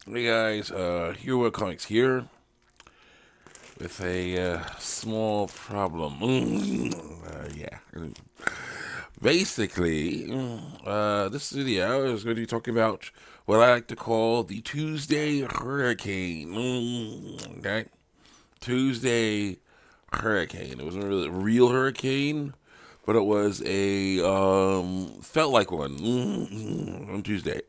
Hey guys, Hero Comics here with a small problem. Yeah. Basically, this video is going to be talking about what I like to call the Tuesday Hurricane. Okay? Tuesday Hurricane. It wasn't really a real hurricane, but it was a, felt like one on Tuesday.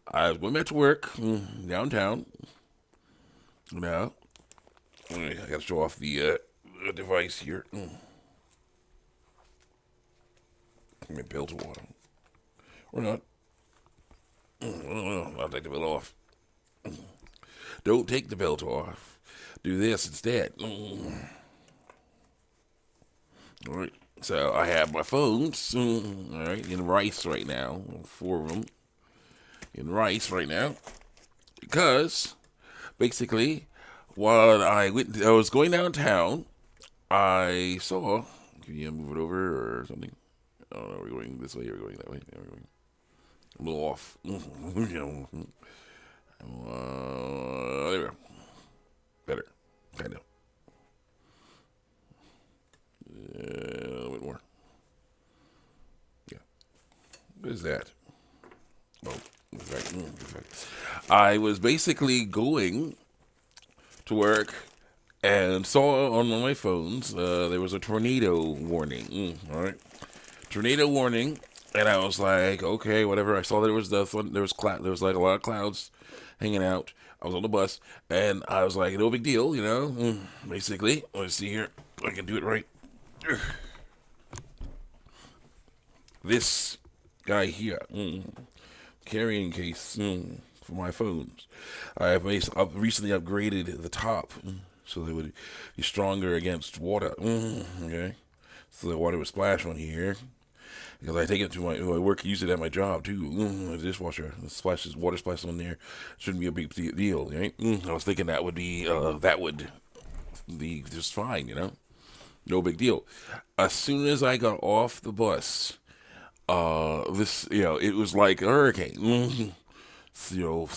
I went back to work downtown. Now, I gotta show off the device here. My belt water. Or not. I'll take the belt off. Don't take the belt off. Do this instead. Alright. So I have my phones. Alright, in rice right now. Four of them. In rice right now. Because, basically, while I was going downtown, I saw. Can you move it over or something? I don't know. We're going this way or we're going that way. Yeah, we're going a little off. There we go. Better. Kind of. A little bit more. Yeah. What is that? Oh, perfect. I was basically going to work and saw on one of my phones there was a tornado warning. All right. Tornado warning. And I was like, okay, whatever. I saw there was there was like a lot of clouds hanging out. I was on the bus, and I was like, no big deal, you know. Basically, let's see here. I can do it right. This guy here, carrying case for my phones. I've recently upgraded the top so they would be stronger against water. Okay, so the water would splash on here. Because I take it to my work, use it at my job too. The dishwasher splashes water splashes on there. Shouldn't be a big deal, right? I was thinking that would be just fine, you know, no big deal. As soon as I got off the bus, this it was like a hurricane. You know,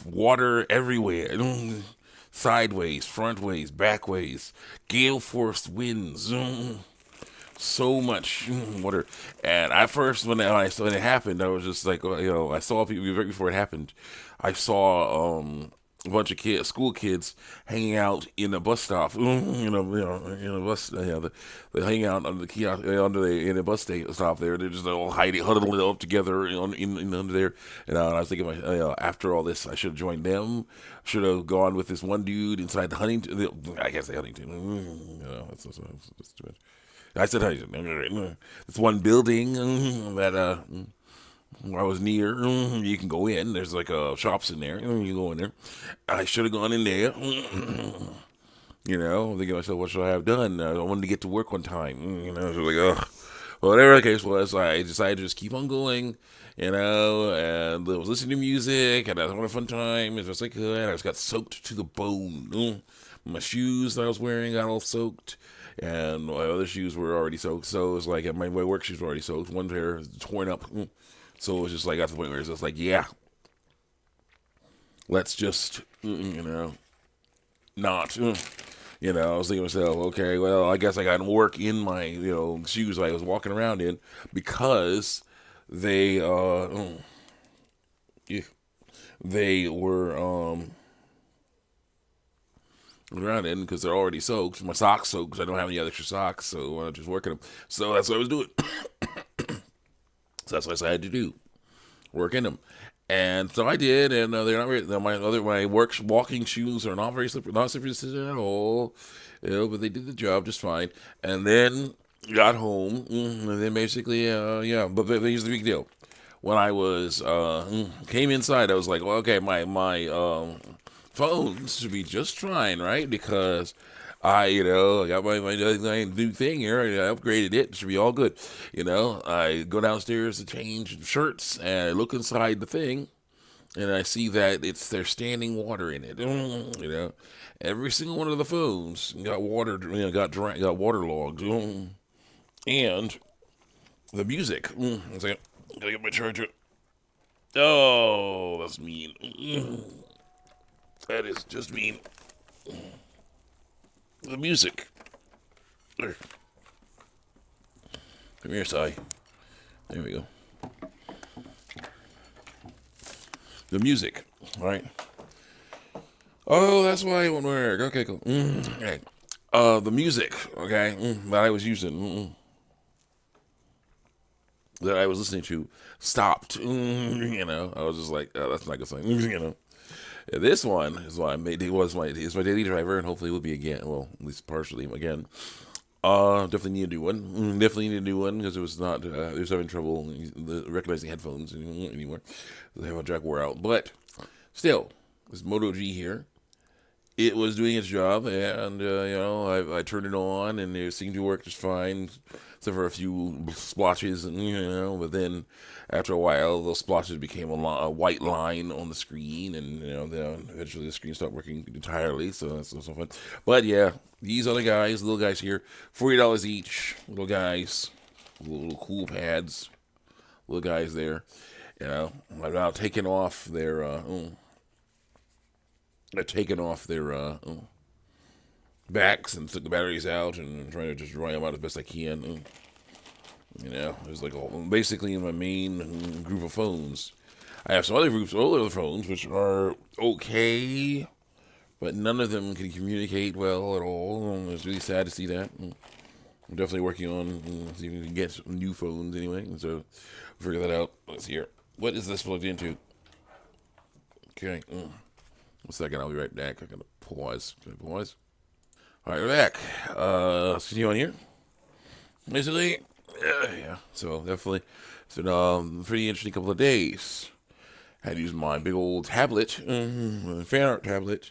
water everywhere, sideways, frontways, backways, gale force winds. So much water. And at first, when it happened, I was just like, I saw people right before it happened. I saw a bunch of school kids, hanging out in a bus stop. In a bus. They hang out on the kiosk in a stop there. They're just all huddled up together in under there. And I was thinking, after all this, I should have joined them. Should have gone with this one dude inside the Huntington. I guess the Huntington. That's too much. I said, hey, it's one building that I was near. You can go in. There's like shops in there. You go in there. I should have gone in there. Thinking to myself, what should I have done? I wanted to get to work on time. So like, ugh. Well, whatever the case was, I decided to just keep on going. And I was listening to music, and I was having a fun time as best I could. I just got soaked to the bone. My shoes that I was wearing got all soaked, and my other shoes were already soaked. So it was like my work shoes were already soaked. One pair was torn up. So it was just like got to the point where it's just like, yeah, let's just not. I was thinking to myself, okay, well, I guess I got to work in my shoes I was walking around in because they yeah, they were around in because they're already soaked. My socks soaked because I don't have any other extra socks, so I'm just working them. So that's what I was doing. So that's what I decided to do, work in them. And so I did, and they're not very. My walking shoes are not very slippery, not slippery at all. But they did the job just fine. And then got home, and then basically, yeah. But here's the big deal. When I was came inside, I was like, well, okay, my phones should be just fine, right? Because I got my new thing here. I upgraded it. It should be all good. I go downstairs to change shirts, and I look inside the thing, and I see that there's standing water in it. Every single one of the phones got water. Got waterlogged. And the music. I was like, gotta get my charger. Oh, that's mean. That is just mean. The music. There. Come here, Sai. There we go. The music. All right. Oh, that's why it won't work. Okay, cool. Okay. The music. Okay, that I was using. That I was listening to stopped. I was just like, oh, that's not a good sign. Yeah, this one is why I made. It's my daily driver, and hopefully it will be again. Well, at least partially again. Definitely need a new one. Definitely need a new one because it was not. It was having trouble recognizing headphones anymore. The headphone jack wore out, but still, this Moto G here. It was doing its job, and I turned it on, and it seemed to work just fine, except for a few splotches, and But then, after a while, those splotches became a white line on the screen, and then eventually the screen stopped working entirely. So that's so fun. But yeah, these other guys, little guys here, $40 each, little guys, little cool pads, little guys there. I've now taken off their. I've taken off their backs and took the batteries out and I'm trying to just dry them out as best I can. It was like basically in my main group of phones. I have some other phones which are okay, but none of them can communicate well at all. It's really sad to see that. I'm definitely working on see if we can get some new phones anyway. And so figure that out. Let's see here. What is this plugged into? Okay. 1 second, I'll be right back. I gotta pause. Can I pause? All right, we're back. Let's continue on here. Basically, yeah. So definitely, it's been pretty interesting couple of days. Had to use my big old tablet, fan art tablet,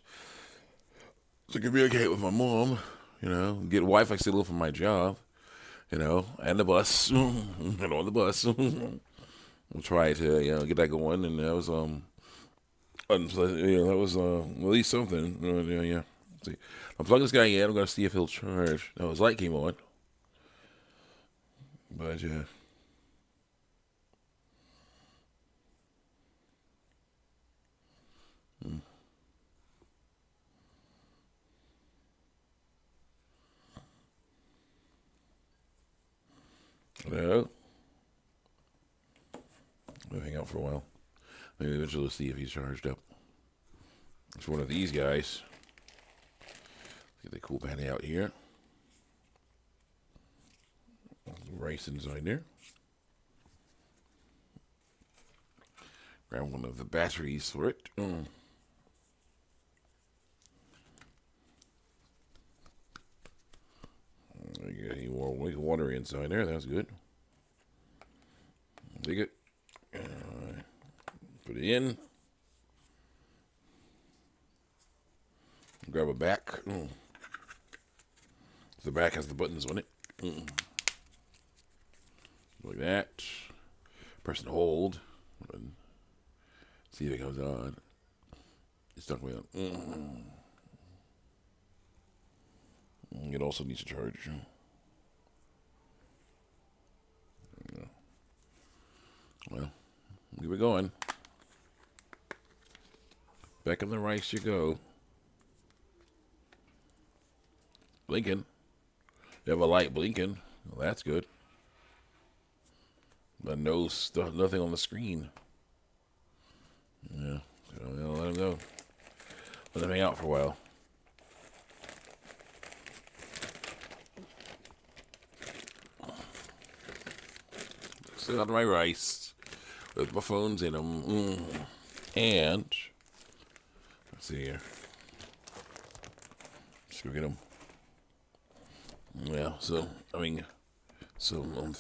to communicate with my mom. Get Wi-Fi signal from my job. And the bus, and on the bus. We'll try to get that going, and that was that was at least something. Yeah. See, I'll plug this guy in. I'm gonna see if he'll charge. Now his light came on, but yeah. Hello. I'll hang out for a while. Maybe eventually we'll see if he's charged up. It's one of these guys. Get the cool panty out here. Rice inside there. Grab one of the batteries for it. You got any more water inside there? That's good. Dig it. Put it in. Grab a back. The back has the buttons on it. Like that. Press and hold. And see if it comes on. It's not going on. It also needs a charge. Well, keep it going. Back in the rice you go. Blinking. You have a light blinking. Well, that's good. But no stuff, nothing on the screen. Yeah. So let him go. Let him hang out for a while. Sit on my rice with my phones in them. And let's see here. Let's go get them. Yeah. So some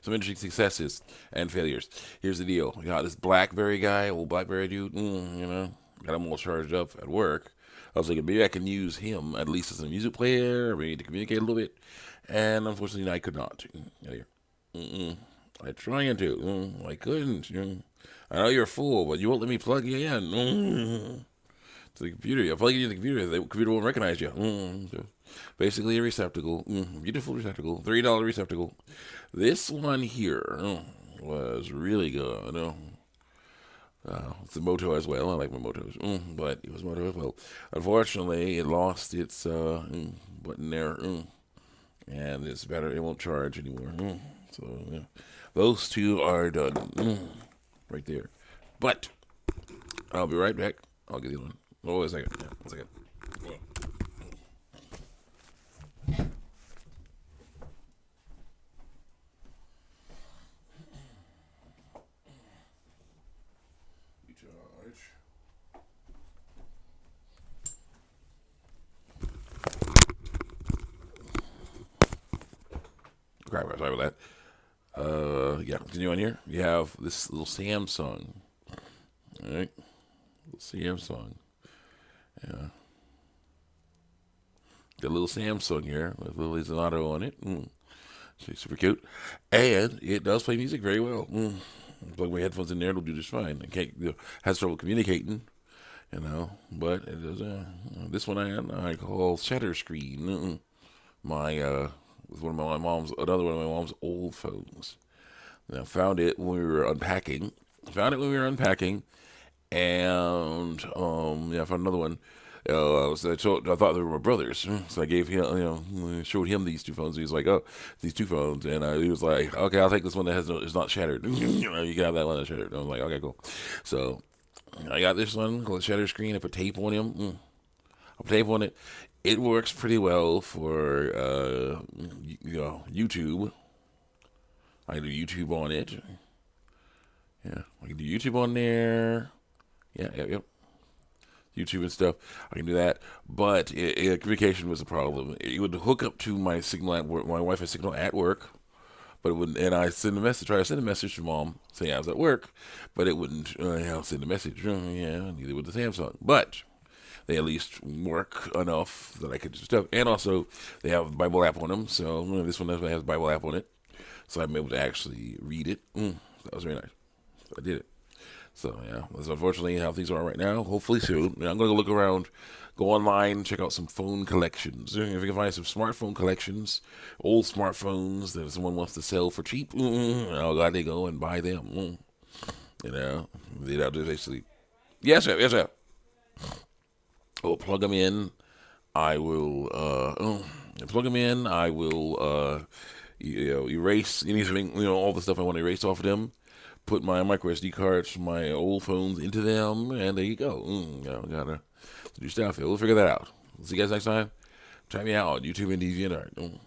some interesting successes and failures. Here's the deal: we got this BlackBerry guy, old BlackBerry dude. Got him all charged up at work. I was thinking maybe I can use him at least as a music player, maybe to communicate a little bit. And unfortunately, I could not. I tried to. I couldn't. I know you're a fool, but you won't let me plug you in. To the computer. You plug it into the computer. The computer won't recognize you. So basically, a receptacle. Beautiful receptacle. $3 receptacle. This one here was really good. It's a Moto as well. I like my Motos, but it was Moto as well. Unfortunately, it lost its button there, and it's better. It won't charge anymore. So yeah, those two are done right there. But I'll be right back. I'll get the other one. Oh, wait a second. Yeah, 1 second. Charge. Crap, sorry about that. Yeah, continue on here. You have this little Samsung. All right, little Samsung. Yeah, the little Samsung here with little Zonato on it. She's super cute, and it does play music very well. Plug my headphones in there; it'll do just fine. I can't has trouble communicating, but it does. This one I call Shatter Screen. My was one of my mom's another one of my mom's old phones. And I found it when we were unpacking. And yeah, I found another one. I thought they were my brothers, so I gave him, showed him these two phones. He was like, "Oh, these two phones," and he was like, "Okay, I'll take this one that is not shattered. You can have that one that's shattered." I was like, "Okay, cool." So I got this one called Shatter Screen. I put tape on him. I put tape on it. It works pretty well for YouTube. I can do YouTube on it. Yeah, I can do YouTube on there. Yeah, yep. YouTube and stuff. I can do that, but communication was a problem. It would hook up to my signal at work. My Wi-Fi signal at work, but it wouldn't. And I send a message. Try to send a message to mom saying I was at work, but it wouldn't. Send a message. Yeah, neither would the Samsung. But they at least work enough that I could do stuff. And also, they have Bible app on them. So this one has Bible app on it, so I'm able to actually read it. That was very nice. I did it. So yeah, that's unfortunately how things are right now. Hopefully soon. I'm gonna go look around, go online, check out some phone collections. If you can find some smartphone collections, old smartphones that someone wants to sell for cheap, I'll glad they go and buy them. They don't basically. Yes, sir. Yes, sir. I'll plug them in. I will plug them in. I will erase anything. All the stuff I want to erase off of them. Put my micro SD cards from my old phones into them, and there you go. Gotta do stuff. We'll figure that out. See you guys next time. Try me out on YouTube and DeviantArt.